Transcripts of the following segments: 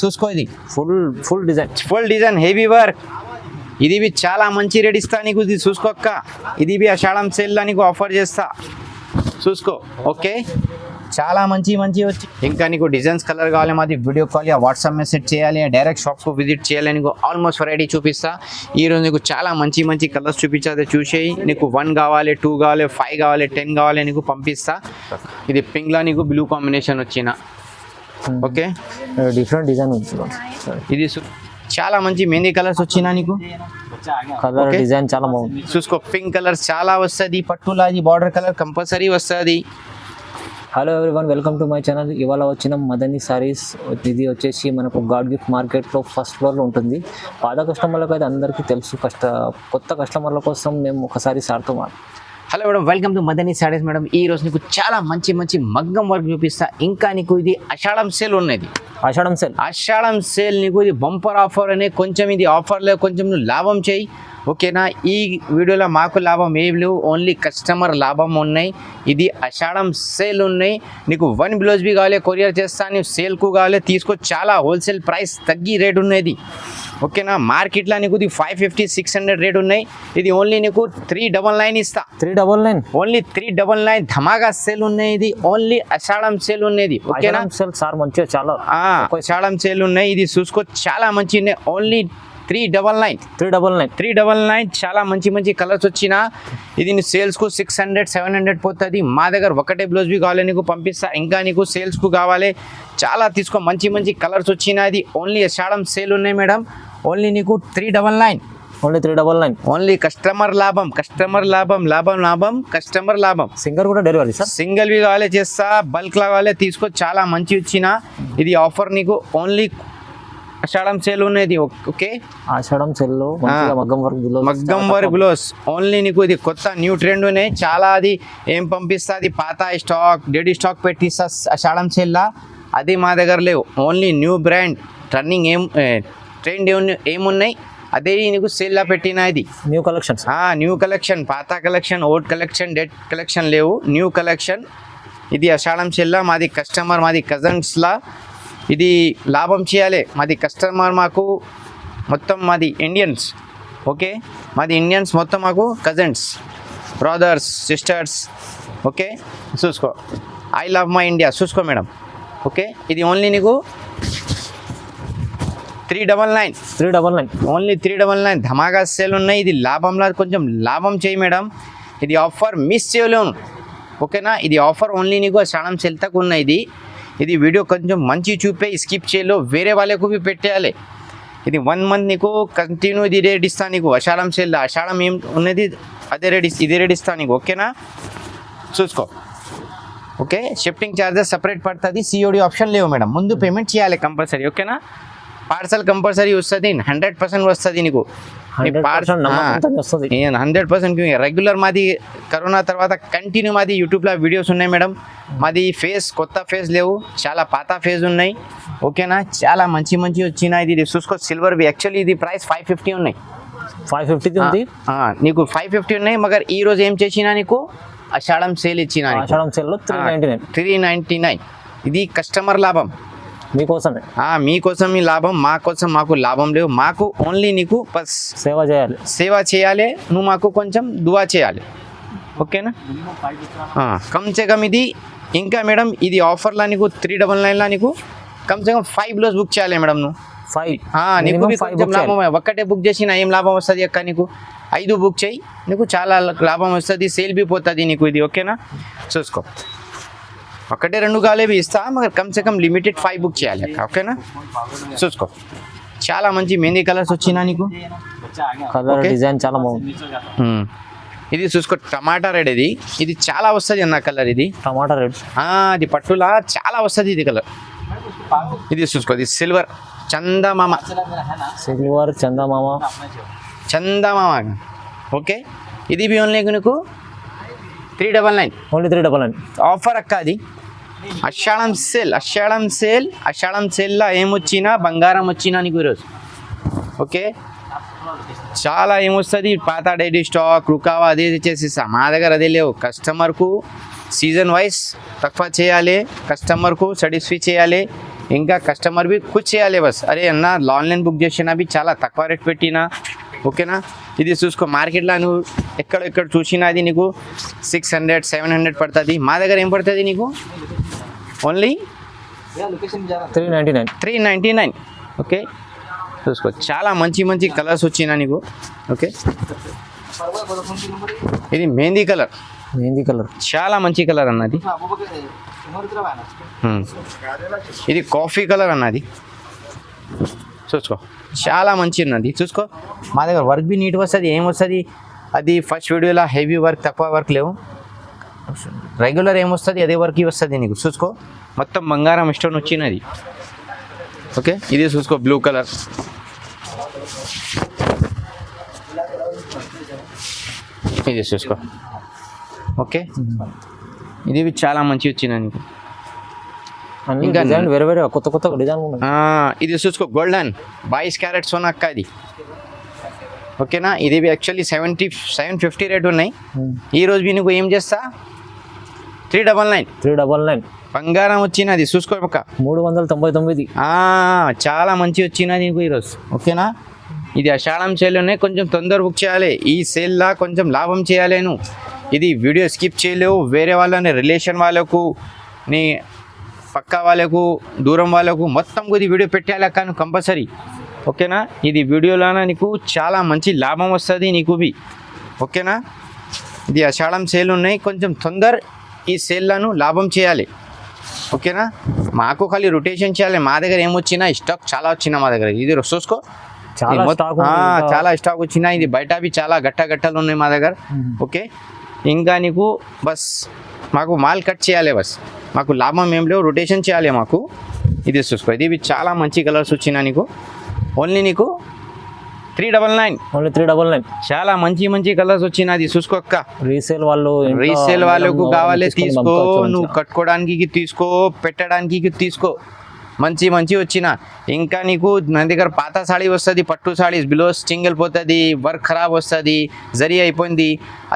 చూసుకో ఇది full design heavy work. ఇది బి చాలా మంచి రేట్ ఇస్తా నీకు, ఇది చూసుకోక్క. ఇది బి ఆషాఢం సేల్లో నీకు ఆఫర్ చేస్తా, చూసుకో. ఓకే, చాలా మంచి వచ్చి. ఇంకా నీకు డిజైన్స్ కలర్ కావాలి మాది video call yeah WhatsApp message చేయాలి, డైరెక్ట్ షాప్కు విజిట్ చేయాలి. నీకు ఆల్మోస్ట్ వెరైటీ చూపిస్తా. ఈరోజు నీకు చాలా మంచి కలర్స్ చూపించాలి, చూసేయి. నీకు 1 కావాలి, 2 కావాలి, 5 కావాలి, 10 కావాలి, నీకు పంపిస్తా. ఇది పింక్లా నీకు బ్లూ కాంబినేషన్ వచ్చిన. ఓకే, డిఫరెంట్ డిజైన్ ఇది చాలా మంచి మెహందీ కలర్స్ వచ్చినా నీకు. కలర్ డిజైన్ చాలా బాగుంది, చూసుకో. పింక్ కలర్ చాలా వస్తుంది, పట్టులా ఇది బార్డర్ కలర్ కంపల్సరీ వస్తుంది. Hello everyone, welcome to my channel. ఇవాళ వచ్చిన మదనీ సారీస్. ఇది వచ్చేసి మనకు గాడ్ గిఫ్ట్ మార్కెట్లో ఫస్ట్ ఫ్లోర్లో ఉంటుంది. పాత కస్టమర్లకు అయితే అందరికీ తెలుసు, కొత్త కస్టమర్ల కోసం మేము ఒకసారి సార్తో hello madam, welcome to Madani saris. Madam ఈ రోజు నీకు చాలా మంచి మగ్గం వర్క్ చూపిస్తా. ఇంకా నీకు ఇది ఆషాఢం సేల్ ఉన్నది. ఆషాఢం సేల్ నీకు ఇది బంపర్ ఆఫర్ అనే. కొంచెం ఇది ఆఫర్లో కొంచెం నువ్వు లాభం చేయి, ఓకేనా. ఈ వీడియోలో మాకు లాభం ఏమి లేవు, ఓన్లీ కస్టమర్ లాభం ఉన్నాయి. ఇది ఆషాఢం సేల్ ఉన్నాయి. నీకు 1 బ్లౌజ్ బి కావాలి కొరియర్ చేస్తా, నీవు సేల్కు కావాలి తీసుకో. చాలా హోల్సేల్ ప్రైస్ తగ్గి రేట్ ఉన్నది, ఓకేనా. మార్కెట్లో నీకు ఇది 550-600 రేట్ ఉన్నాయి. ఇది ఓన్లీ నీకు 399 ఇస్తా. 399 ఓన్లీ 399 ధమాగా సేల్ ఉన్నాయి. ఇది ఓన్లీ ఆషాఢం సేల్ ఉన్నది, ఓకేనా. సార్ మంచిగా చాలా ఆషాఢం సేల్ ఉన్నాయి. ఇది చూసుకో, చాలా మంచి ఉన్నాయి. ఓన్లీ 399 చాలా మంచి కలర్స్ వచ్చిన. ఇది నీ సేల్స్కు 600-700 పోతుంది. మా దగ్గర ఒకటే బ్లౌజ్ బి కావాలి నీకు పంపిస్తా. ఇంకా నీకు సేల్స్కు కావాలి చాలా తీసుకో. మంచి కలర్స్ వచ్చిన. ఇది ఓన్లీ ఆషాఢం సేల్ ఉన్నాయి మేడం. ఓన్లీ నీకు 399. ఓన్లీ కస్టమర్ లాభం. సింగర్ కూడా డెలివరీ సార్. సింగిల్ బి కావాలి చేస్తా, బల్క్ లా కావాలి తీసుకో. చాలా మంచి వచ్చిన. ఇది ఆఫర్ నీకు ఓన్లీ ఆషాఢం సేల్ ఉన్నది, ఓకే. ఆషాఢం సేల్లో మగ్గం వర్క్ బ్లౌజ్ ఓన్లీ నీకు. ఇది కొత్త న్యూ ట్రెండ్ ఉన్నాయి చాలా. అది ఏం పంపిస్తా, అది పాత స్టాక్ డెడ్ స్టాక్ పెట్టిస్తా ఆషాఢం సేల్లా. అది మా దగ్గర లేవు. Only new brand running trend ఏమున్నాయి అదే నీకు సేల్లా పెట్టిన. ఇది న్యూ కలెక్షన్, పాత collection, old collection, dead collection లేవు, న్యూ కలెక్షన్. ఇది ఆషాఢం సేల్లా. మాది కస్టమర్, మాది కజన్స్లా. ఇది లాభం చేయాలి. మాది కస్టమర్ మాకు మొత్తం మాది ఇండియన్స్, ఓకే. మాది ఇండియన్స్ మొత్తం మాకు కజన్స్, బ్రదర్స్, సిస్టర్స్, ఓకే. చూసుకో, ఐ లవ్ మై ఇండియా చూసుకో మేడం, ఓకే. ఇది ఓన్లీ నీకు 399 ఓన్లీ 399 ధమాగా సేల్ ఉన్నాయి. ఇది లాభంలో కొంచెం లాభం చేయి మేడం. ఇది ఆఫర్ మిస్ చేయలేను, ఓకేనా. ఇది ఆఫర్ ఓన్లీ నీకు ఆషాఢం సేల్ తక్కువ ఉన్నాయి. ఇది వీడియో కొంచెం మంచి చూపే, స్కిప్ చేయలో వేరే వాళ్ళకు బి పెట్టేయాలి. ఇది 1 మంత్ నీకు కంటిన్యూ ఇది రేట్ ఇస్తా నీకు. ఆషాఢం సేల్ ఆషాఢం ఏం ఉన్నది అదే రేట్, ఇది రేట్ ఇస్తా నీకు, ఓకేనా. చూసుకో, ఓకే. షిఫ్టింగ్ ఛార్జెస్ సపరేట్ పడుతుంది. సిఓడి ఆప్షన్ లేవు మేడం. ముందు పేమెంట్ చేయాలి కంపల్సరీ, ఓకేనా. పార్సల్ కంపల్సరీ వస్తుంది, 100% వస్తుంది నీకు. 100% రెగ్యులర్. మాది కరోనా తర్వాత కంటిన్యూ మాది యూట్యూబ్లో వీడియోస్ ఉన్నాయి మేడం. మాది కొత్త ఫేస్ లేవు, చాలా పాత ఫేస్ ఉన్నాయి, ఓకేనా. చాలా మంచి వచ్చినాయి. ఇది చూసుకో, సిల్వర్ యాక్చువల్లీ ఇది ప్రైస్ 550 ఉన్నాయి. 550 ఉంది నీకు. 550 ఉన్నాయి. మగర్ ఈ రోజు ఏం చేసినా నీకు ఆషాఢం సేల్ ఇచ్చిన. ఆషాఢం సేల్లో 399. ఇది కస్టమర్ లాభం, మీకోసం మీ లాభం. మాకు లాభం లేవు. మాకు ఓన్లీ నీకు బస్ సేవ చేయాలి. నువ్వు మాకు కొంచెం దువా చేయాలి, ఓకేనా. కమ్సే కమ్ ఇది. ఇంకా మేడం ఇది ఆఫర్లా నీకు 399లా నీకు కమ్సే కమ్ 5 బ్లౌజ్ బుక్ చేయాలి మేడం. నువ్వు 5 నీకు కొంచెం లాభం. ఒక్కటే బుక్ చేసినా ఏం లాభం వస్తుంది అక్క నీకు. 5 బుక్ చేయి, నీకు చాలా లాభం వస్తుంది. సేల్ బి పోతుంది నీకు ఇది, ఓకేనా. చూసుకో, ఒకటే 2 కాలేవి ఇస్తా, మరి కమ్సే కమ్ లిమిటెడ్ 5 బుక్ చేయాలి అక్క, ఓకేనా. చూసుకో, చాలా మంచి మెహందీ కలర్స్ వచ్చినా నీకు. డిజైన్ చాలా బాగుంది. ఇది చూసుకో, టమాటా రెడ్. ఇది చాలా వస్తుంది అన్న కలర్. ఇది టమాటా రెడ్, అది పట్టులా చాలా వస్తుంది ఇది కలర్. ఇది చూసుకో, ఇది సిల్వర్ చందమామ, ఓకే. ఇది బి ఓన్లీ నీకు 399 ఆఫర్ అక్క. అది ఆషాఢం సేల్లా ఏమొచ్చినా బంగారం వచ్చినా నీకు ఈరోజు, ఓకే. చాలా ఏమొస్తుంది పాత డైరీ స్టాక్ రుకావా అదే చేసేసా. మా దగ్గర అదే లేవు. కస్టమర్కు సీజన్ వైజ్ తక్కువ చేయాలి, కస్టమర్కు సాటిస్ఫై చేయాలి. ఇంకా కస్టమర్ బి కుచ్ చేయాలి బస్ అరే అన్న ఆన్లైన్ బుక్ చేసినా బి చాలా తక్కువ రేట్ పెట్టినా ఓకేనా. ఇది చూసుకో మార్కెట్లో నువ్వు ఎక్కడ చూసినా అది నీకు 600 700 పడుతుంది. మా దగ్గర ఏం పడుతుంది నీకు ఓన్లీ 399. ఓకే చూసుకో చాలా మంచి కలర్స్ వచ్చినా నీకు. ఓకే ఇది మెహందీ కలర్ చాలా మంచి కలర్ అన్నది. ఇది కాఫీ కలర్ అన్నది చూసుకో చాలా మంచి ఉన్నది. చూసుకో మా దగ్గర వర్క్ బి నీట్ వస్తుంది. ఏం వస్తుంది అది ఫస్ట్ వీడియోలో హెవీ వర్క్ తక్కువ వర్క్ లేవు. రెగ్యులర్ ఏమొస్తుంది అదే వర్క్ వస్తుంది నీకు. చూసుకో మొత్తం బంగారం స్టోన్ వచ్చినది. ఓకే ఇది చూసుకో బ్లూ కలర్. ఇది చూసుకో ఓకే ఇది చాలా మంచి వచ్చింది నీకు. ఇంకా వేరే కొత్త డిజైన్ ఇది చూసుకో గోల్డెన్ 22 క్యారెట్ సోనా అక్క ఇది. ఓకేనా ఇది యాక్చువల్లీ 750 రేట్ ఉన్నాయి. ఈరోజు నీకు ఏం చేస్తా 399 బంగారం వచ్చినది. చూసుకో ఒక 399 చాలా మంచి వచ్చినది నీకు ఈరోజు. ఓకేనా ఇది ఆషాఢం సేల్ ఉన్నాయి. కొంచెం తొందర బుక్ చేయాలి. ఈ సేల్లా కొంచెం లాభం చేయాలి నువ్వు. ఇది వీడియో స్కిప్ చేయలేవు. వేరే వాళ్ళని రిలేషన్ వాళ్ళకు నీ పక్క వాళ్ళకు దూరం వాళ్ళకు మొత్తం కొద్ది వీడియో పెట్టాలి కానీ కంపల్సరీ. ఓకేనా ఇది వీడియోలోన నీకు చాలా మంచి లాభం వస్తుంది నీకు బి. ఓకేనా ఇది ఆషాఢం సేల్ ఉన్నాయి. కొంచెం తొందర ఈ సేల్లను లాభం చేయాలి. ఓకేనా మాకు ఖాళీ రొటేషన్ చేయాలి. మా దగ్గర ఏమొచ్చినా స్టాక్ చాలా వచ్చినా మా దగ్గర. ఇది చూసుకో చాలా స్టాక్ వచ్చినా. ఇది బయట అవి చాలా గట్టలు ఉన్నాయి మా దగ్గర. ఓకే ఇంకా నీకు బస్ మాకు మాల్ కట్ చేయాలి. బస్ మాకు లాభం ఏం లేవు రొటేషన్ చేయాలి మాకు. ఇది చూసుకో ఇది చాలా మంచి కలర్స్ వచ్చినా నీకు. ఓన్లీ నీకు 399 చాలా మంచి కలర్స్ వచ్చినది. చూసుకో అక్క రీసేల్ వాళ్ళకు కావాలి తీసుకో. నువ్వు కట్టుకోవడానికి తీసుకో పెట్టడానికి తీసుకో. మంచి వచ్చిన ఇంకా నీకు నా దగ్గర పాత సాడీ వస్తుంది పట్టు సాడీ బిలో సింగిల్ పోతుంది వర్క్ ఖరాబ్ వస్తుంది జరీ అయిపోయింది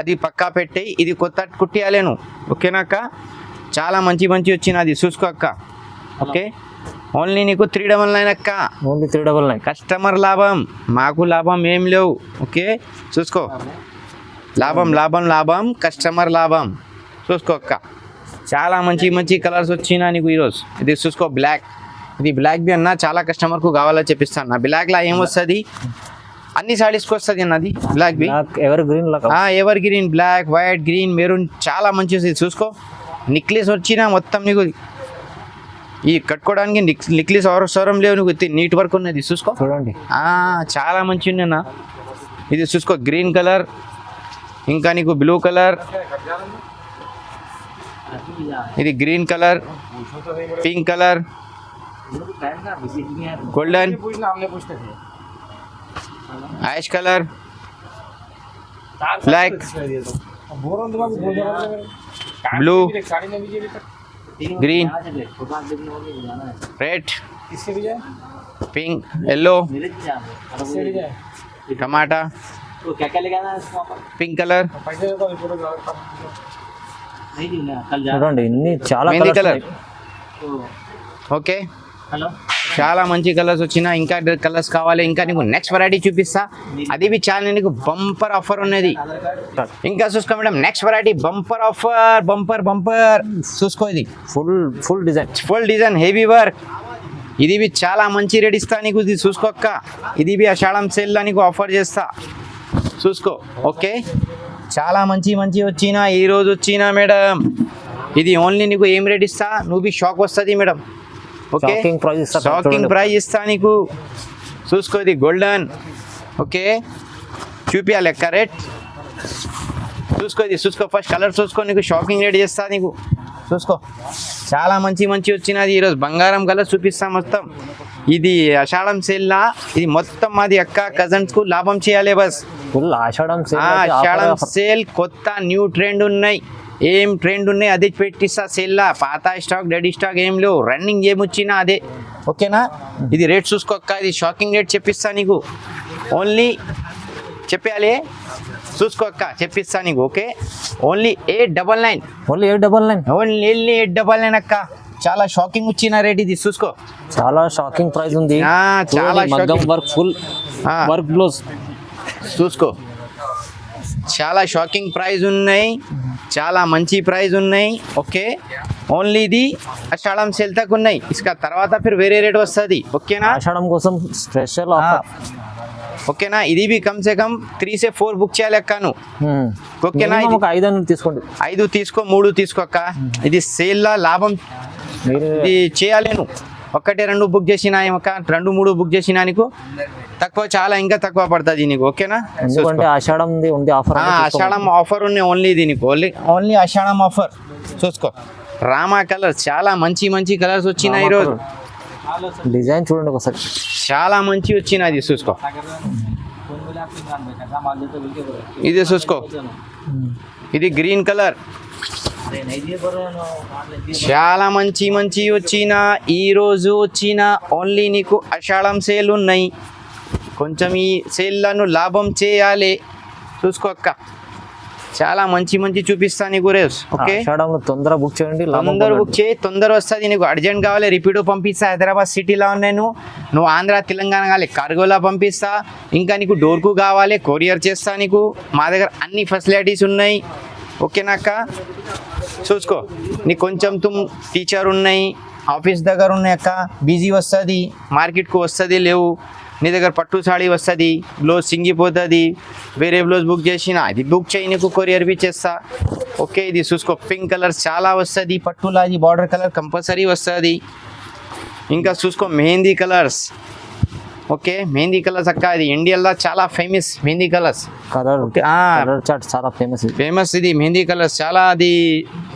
అది పక్కా పెట్టి ఇది కొత్త కుట్టియాలి నువ్వు. ఓకేనా అక్క చాలా మంచి వచ్చినది. చూసుకో అక్క. ఓకే ఓన్లీ నీకు 399 అక్క. ఓన్లీ 399 కస్టమర్ లాభం మాకు లాభం ఏం లేవు. ఓకే చూసుకో లాభం కస్టమర్ లాభం. చూసుకో అక్క చాలా మంచి కలర్స్ వచ్చినా నీకు ఈరోజు. ఇది చూసుకో బ్లాక్. ఇది బ్లాక్ బి అన్న చాలా కస్టమర్కు కావాలో చెప్పిస్తాను. నా బ్లాక్లో ఏమొస్తుంది అన్ని సాడీస్కి వస్తుంది అన్నది బ్లాక్ బి evergreen black white green maroon చాలా మంచి వస్తుంది. చూసుకో నెక్లెస్ వచ్చినా మొత్తం నీకు ఈ కట్టుకోవడానికి నెక్లెస్ అవసరం లేవు నీకు నీట్ వర్క్ ఉన్నది. చూసుకో చూడండి చాలా మంచి ఉన్నాయన్న. ఇది చూసుకో గ్రీన్ కలర్ ఇంకా నీకు బ్లూ కలర్ ఇది green colour pink colour golden ash colour black blue green red pink yellow टमाटा pink colour mehndi colour okay చాలా మంచి కలర్స్ వచ్చినా. ఇంకా కలర్స్ కావాలి ఇంకా నీకు నెక్స్ట్ వెరైటీ చూపిస్తా. అది బి చాలా నీకు బంపర్ ఆఫర్ ఉన్నది. ఇంకా చూసుకో madam next variety bumper offer bumper చూసుకో. ఇది ఫుల్ డిజైన్ హెవీ వర్క్. ఇది బి చాలా మంచి రేట్ ఇస్తా నీకు. ఇది చూసుకోక్క ఇది బి ఆషాఢం సేల్లో నీకు ఆఫర్ చేస్తా. చూసుకో ఓకే చాలా మంచి వచ్చినా ఈరోజు వచ్చినా మేడం. ఇది ఓన్లీ నీకు ఏం రేట్ ఇస్తా నువ్వు బి షాక్ వస్తుంది మేడం. ఓకే షాకింగ్ ప్రైస్ ఇస్తా నీకు. చూసుకో ఇది గోల్డెన్. ఓకే చూపియాలి లెక్క రేట్. చూసుకో ఇది చూసుకో ఫస్ట్ కలర్ చూసుకో నీకు షాకింగ్ రేట్ చేస్తా నీకు. చూసుకో చాలా మంచి వచ్చినది. ఈరోజు బంగారం కలర్ చూపిస్తా మొత్తం. ఇది ఆషాఢం సేల్లా ఇది మొత్తం మాది అక్క కజన్స్కు లాభం చేయాలి. బస్ ఆషాఢం సేల్ కొత్త న్యూ ట్రెండ్ ఉన్నాయి. ఏం ట్రెండ్ ఉన్నాయి అదే పెట్టిస్తా సేల్లా. పాత స్టాక్ డెడ్ స్టాక్ ఏం లేవు. రన్నింగ్ ఏమొచ్చినా అదే. ఓకేనా ఇది రేట్ చూసుకోక్క. ఇది షాకింగ్ రేట్ చెప్పిస్తా నీకు. ఓన్లీ చెప్పాలి చూసుకోక్క చెప్పిస్తా నీకు. ఓకే ఓన్లీ 899 ఓన్లీ 899 అక్క. చాలా షాకింగ్ వచ్చిన రేట్ ఇది చూసుకో. చాలా షాకింగ్ ప్రైస్ ఉంది. చాలా మగ్గం వర్క్, ఫుల్ వర్క్ బ్లౌజ్ చూసుకో. చాలా షాకింగ్ ప్రైస్ ఉన్నాయి, చాలా మంచి ప్రైస్ ఉన్నాయి. ఓకే, ఓన్లీ ఇది ఆషాఢం సేల్ తక్ ఉన్నాయి. ఇసుక తర్వాత ఫిర్ వేరే రేట్ వస్తుంది. ఓకేనా, ఆషాఢం కోసం స్పెషల్ ఆఫర్. ఓకేనా, ఇది బి కమ్ సే కమ్ 3 से 4 బుక్ చేయాలి అక్క నువ్వు. ఓకేనా, ఒక 5 తీసుకోండి. 5 తీసుకో, 3 తీసుకో అక్క. ఇది సేల్ లా లాభం ఇది చేయాలి. నువ్వు 1 2 బుక్ చేసినా అక్క, 2 3 బుక్ చేసినా నీకు తక్కువ, చాలా ఇంకా తక్కువ పడుతుంది నీకు. ఓకేనా, ఎందుకంటే ఆషాఢం ఉంది ఆఫర్. ఆషాఢం ఆఫర్ ఉన్నాయి ఓన్లీ దీనికి, ఓన్లీ ఆషాఢం ఆఫర్. చూసుకో, రామా కలర్ చాలా మంచి మంచి కలర్స్ వచ్చినాయి ఈరోజు. డిజైన్ చూడండి ఒకసారి, చాలా మంచి వచ్చినది. చూసుకో, ఇది చూసుకో, ఇది గ్రీన్ కలర్ చాలా మంచి మంచి వచ్చిన ఈ రోజు వచ్చిన ఓన్లీ నీకు ఆషాఢం సేల్ ఉన్నాయి. కొంచెం ఈ సేల్లను లాభం చేయాలి. చూసుకో అక్క, చాలా మంచి మంచి చూపిస్తాను నీకు రేస్. ఓకే, తొందర బుక్ చేయండి, తొందర బుక్ చేయి, తొందర వస్తుంది నీకు. అర్జెంట్ కావాలి రిపీట్ పంపిస్తా. హైదరాబాద్ సిటీలో ఉన్నాయి, నువ్వు ఆంధ్ర తెలంగాణ కావాలి కార్గోలా పంపిస్తా. ఇంకా నీకు డోర్కు కావాలి కొరియర్ చేస్తా నీకు. మా దగ్గర అన్ని ఫెసిలిటీస్ ఉన్నాయి. ఓకేనా అక్క, చూసుకో. నీకు కొంచెం టీచర్ ఉన్నాయి, ఆఫీస్ దగ్గర ఉన్నాయి అక్క, బిజీ వస్తుంది, మార్కెట్కు వస్తుంది లేవు. నీ దగ్గర పట్టు సాడీ వస్తుంది, బ్లౌజ్ సింగిపోతుంది, వేరే బ్లౌజ్ బుక్ చేసినా అది బుక్ చేయి, నీకు కొరియర్ బి చేస్తా. ఓకే, ఇది చూసుకో, పింక్ కలర్ చాలా వస్తుంది, పట్టులా ఇది బార్డర్ కలర్ కంపల్సరీ వస్తుంది. ఇంకా చూసుకో mehndi colours. Okay, mehndi colours అక్క, ఇది ఇండియాలో చాలా famous mehndi colours. Colour chart చాలా ఫేమస్ ఇది మెహందీ కలర్స్. చాలా అది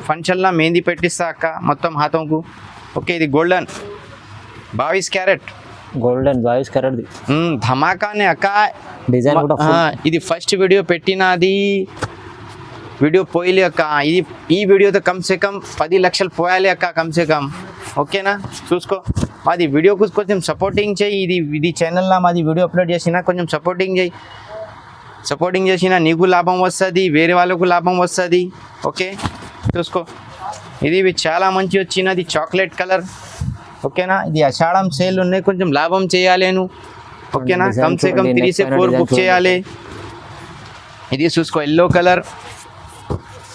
ఫంక్షన్లో మెహందీ పెట్టిస్తా అక్క మొత్తం హాతంకు. ఓకే, ఇది గోల్డెన్ 22 క్యారెట్ గోల్డెన్ 22 క్యారెట్ ధమాకానే అక్క. డిజైన్ కూడా ఇది ఫస్ట్ వీడియో పెట్టినది, వీడియో పోయలే అక్క. ఈ వీడియోతో కమ్సే కమ్ 10 లక్షలు పోయాలి అక్క కమ్సే కమ్. ఓకేనా, చూసుకో. మాది వీడియోకు కొంచెం సపోర్టింగ్ చేయి. ఇది ఛానల్లో మాది వీడియో అప్లోడ్ చేసినా కొంచెం సపోర్టింగ్ చేయి. సపోర్టింగ్ చేసినా నీకు లాభం వస్తుంది, వేరే వాళ్ళకు లాభం వస్తుంది. ఓకే, చూసుకో. ఇది చాలా మంచి వచ్చినది చాక్లెట్ కలర్. ఓకేనా, ఇది ఆషాఢం సేల్ ఉన్నాయి, కొంచెం లాభం చేయాలి నువ్వు. ఓకేనా, కమ్సే కమ్ 3 से 4 బుక్ చేయాలి. ఇది చూసుకో, ఎల్లో కలర్.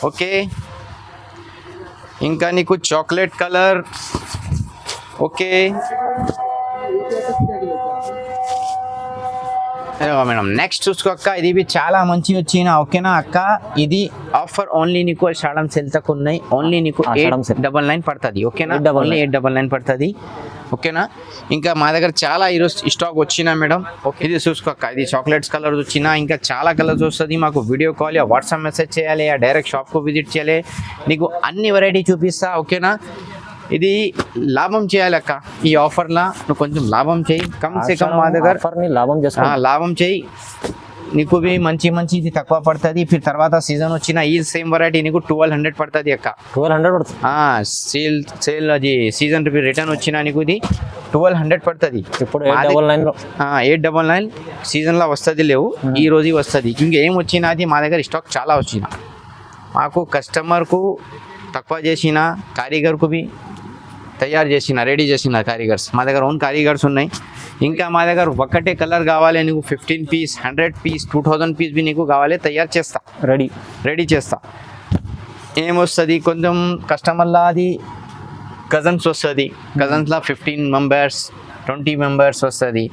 ఓకే, ఇంకా నీకు chocolate colour. Okay madam, next చూసుకో అక్క, ఇది చాలా మంచి వచ్చిన. ఓకేనా అక్క, ఇది ఆఫర్ ఓన్లీ నీకు ఆషాఢం సేల్ తక్కువ ఉన్నాయి. ఓన్లీ నీకు 899 పడుతుంది. ఓకేనా, ఓన్లీ 899 పడుతుంది. ఓకేనా, ఇంకా మా దగ్గర చాలా ఈరోజు స్టాక్ వచ్చినా మేడం. ఓకే, ఇది చూసుకో అక్క, ఇది చాక్లెట్స్ కలర్స్ వచ్చినా, ఇంకా చాలా కలర్స్ వస్తుంది. మాకు video call yeah WhatsApp message చేయాలి, యా డైరెక్ట్ షాప్కు విజిట్ చేయాలి, నీకు అన్ని వెరైటీ చూపిస్తా. ఓకేనా, ఇది లాభం చేయాలి అక్క. ఈ ఆఫర్లా నువ్వు కొంచెం లాభం చేయి, కమ్సే కమ్ మా దగ్గర లాభం చేయి. నీకు బి మంచి ఇది తక్కువ పడుతుంది. ఫిర్ తర్వాత సీజన్ వచ్చిన ఈ సేమ్ వెరైటీ నీకు 1200 పడుతుంది అక్క. 1200 పడుతుంది. సేల్ అది సీజన్ రిటర్న్ వచ్చినా నీకు ఇది 1200 పడుతుంది. ఇప్పుడు 899 సీజన్లో వస్తుంది లేవు, ఈ రోజు వస్తుంది. ఇంకేం వచ్చినా అది మా దగ్గర స్టాక్ చాలా వచ్చిన. మాకు కస్టమర్కు తక్కువ చేసిన, కారీగర్కు బి తయారు చేసిన, రెడీ చేసిన కారీగర్స్ మా దగ్గర ఓన్ కారీగర్స్ ఉన్నాయి. ఇంకా మా దగ్గర ఒకటే కలర్ కావాలి నీకు 15 పీస్, 100 పీస్, 2000 పీస్ బి నీకు కావాలి, తయారు చేస్తా, రెడీ చేస్తా. ఏమొస్తుంది కొంచెం కస్టమర్లా అది కజన్స్ వస్తుంది, కజన్స్లో 15 మెంబర్స్ 20 మెంబర్స్ వస్తుంది.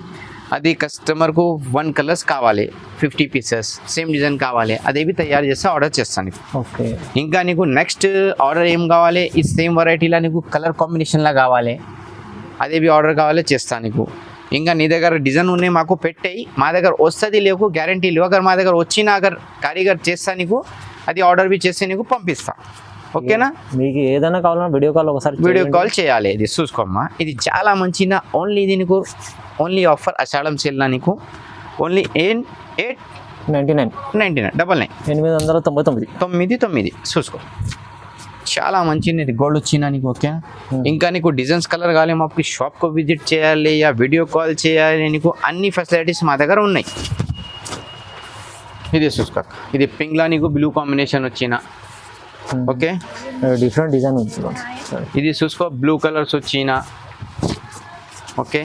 అది కస్టమర్కు 1 కలర్స్ కావాలి, 50 పీసెస్ సేమ్ డిజైన్ కావాలి, అదేవి తయారు చేస్తే ఆర్డర్ చేస్తాను. ఓకే, ఇంకా నీకు నెక్స్ట్ ఆర్డర్ ఏం కావాలి, ఈ సేమ్ వెరైటీలో నీకు కలర్ కాంబినేషన్లో కావాలి, అదేవి ఆర్డర్ కావాలి చేస్తాను నీకు. ఇంకా నీ దగ్గర డిజైన్ ఉన్నాయి మాకు పెట్టాయి, మా దగ్గర వస్తుంది లేవు గ్యారంటీ లేవు. అగర్ మా దగ్గర వచ్చినా అగర్ కారీగర్ చేస్తా నీకు, అది ఆర్డర్ బి చేస్తే నీకు పంపిస్తా. ఓకేనా, మీకు ఏదైనా కావాలన్నా వీడియో కాల్ చేయాలి. ఇది చూసుకోమ్మా, ఇది చాలా మంచిగా. ఓన్లీ ఇది నీకు ఓన్లీ ఆఫర్ ఆషాఢం సేల్లా నీకు ఓన్లీ 899 899 చూసుకో. చాలా మంచిది, ఇది గోల్డ్ వచ్చినా నీకు. ఓకే, ఇంకా నీకు డిజైన్స్ కలర్ కావాలి, మాకు షాప్కు విజిట్ చేయాలి, యా వీడియో కాల్ చేయాలి, నీకు అన్ని ఫెసిలిటీస్ మా దగ్గర ఉన్నాయి. ఇది చూసుకో, ఇది పింక్లా నీకు బ్లూ కాంబినేషన్ వచ్చిన ఓకే డిఫరెంట్ డిజైన్ ఉంది. ఇది చూసుకో బ్లూ కలర్స్ వచ్చిన ఓకే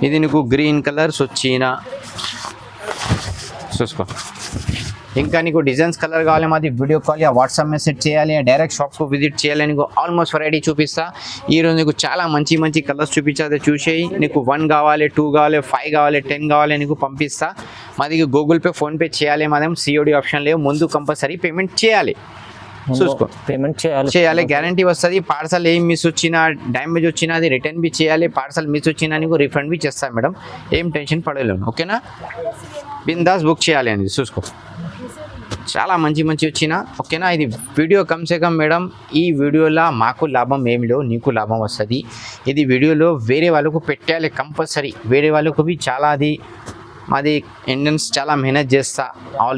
ఇది నీకు గ్రీన్ కలర్స్ వచ్చిన చూసుకో. ఇంకా నీకు డిజైన్స్ కలర్ కావాలి మాది video call yeah WhatsApp message చేయాలి, డైరెక్ట్ షాప్కు విజిట్ చేయాలి. నీకు ఆల్మోస్ట్ వెరైటీ చూపిస్తా. ఈరోజు నీకు చాలా మంచి మంచి కలర్స్ చూపించాలి, చూసేయి. నీకు 1 కావాలి, 2 కావాలి, 5 కావాలి, 10 కావాలి, నీకు పంపిస్తా. మాది గూగుల్ పే ఫోన్పే చేయాలి, మాదేం సిఓడి ఆప్షన్ లేవు. ముందు కంపల్సరీ పేమెంట్ చేయాలి. చూసుకో పేమెంట్ చేయాలి, గ్యారంటీ వస్తుంది. పార్సల్ ఏం మిస్ వచ్చినా డ్యామేజ్ వచ్చినా అది రిటర్న్ బి చేయాలి. పార్సల్ మిస్ వచ్చినా నీకు రిఫండ్ బి చేస్తాను మేడం, ఏం టెన్షన్ పడలేను. ఓకేనా, బిందాస్ బుక్ చేయాలి అనేది చూసుకో. చాలా మంచి మంచి వచ్చిన ఓకేనా. ఇది వీడియో కమ్సే కమ్ మేడం, ఈ వీడియోలో మాకు లాభం ఏమి లేవు, నీకు లాభం వస్తుంది. ఇది వీడియోలో వేరే వాళ్ళకు పెట్టాలి కంపల్సరీ, వేరే వాళ్ళకు బి చాలా అది మాది ఇండియన్స్ చాలా మెహనత్ చేస్తా.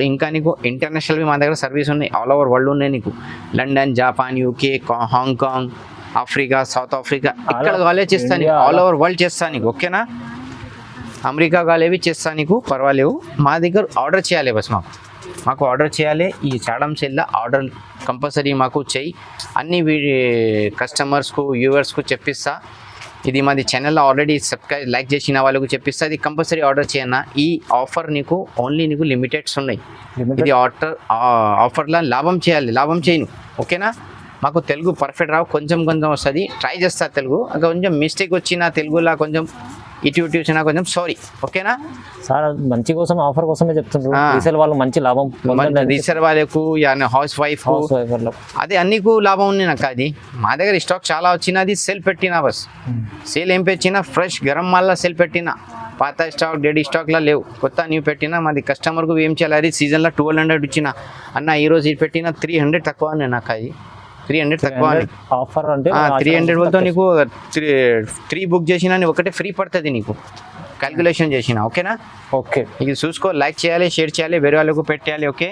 ఇంకా నీకు ఇంటర్నేషనల్ మా దగ్గర సర్వీస్ ఉన్నాయి, ఆల్ ఓవర్ వరల్డ్ ఉన్నాయి. నీకు London, Japan, UK, Hong Kong, Africa, south Africa, ఇక్కడ కాలే చేస్తాను నీకు, ఆల్ ఓవర్ వరల్డ్ చేస్తాను నీకు. ఓకేనా, అమెరికా కాలేవి చేస్తాను నీకు, పర్వాలేవు. మా దగ్గర ఆర్డర్ చేయాలి, బస్ మాకు ఆర్డర్ చేయాలి. ఈ చాడం సెల్లో ఆర్డర్ కంపల్సరీ మాకు చెయ్యి. అన్ని కస్టమర్స్కు వ్యూవర్స్కు చెప్పిస్తా. ఇది మాది ఛానల్లో ఆల్రెడీ సబ్స్క్రైబ్ లైక్ చేసిన వాళ్ళకు చెప్పిస్తా. ఇది కంపల్సరీ ఆర్డర్ చేయన్నా. ఈ ఆఫర్ నీకు ఓన్లీ నీకు లిమిటెడ్స్ ఉన్నాయి. ఇది ఆఫర్లో లాభం చేయాలి, లాభం చేయను. ఓకేనా, మాకు తెలుగు పర్ఫెక్ట్ రావు, కొంచెం కొంచెం వస్తుంది, ట్రై చేస్తా. తెలుగు కొంచెం మిస్టేక్ వచ్చిన తెలుగులో కొంచెం ఇటు వచ్చినా కొంచెం సారీ. ఓకేనా సార్, మంచి కోసం ఆఫర్ కోసమే చెప్తున్నారు. రీసేల్ వాళ్ళు మంచి లాభం, రీసేల్ వాళ్ళకు హౌస్ వైఫ్ అదే అన్నికు లాభం ఉంది నాకు. అది మా దగ్గర స్టాక్ చాలా వచ్చినది, సేల్ పెట్టినా బస్. సేల్ ఏం పెట్టినా ఫ్రెష్ గరం మాల్లో సేల్ పెట్టినా, పాత స్టాక్ డెడ్ స్టాక్లో లేవు, కొత్త న్యూ పెట్టినా. మాది కస్టమర్కు ఏం చేయాలి, అది సీజన్లో 1200 ఇచ్చిన అన్న, ఈరోజు ఇది పెట్టిన 300 తక్కువ అని నాకు. అది 300 తక్కువ ఆఫర్ అంటే 300 వాళ్ళతో నీకు 3 బుక్ చేసినా ఒకటే ఫ్రీ పడుతుంది నీకు, క్యాల్కులేషన్ చేసిన. ఓకేనా, ఓకే. ఇది చూసుకో, లైక్ చేయాలి, షేర్ చేయాలి, వేరే వాళ్ళకు పెట్టాలి. ఓకే.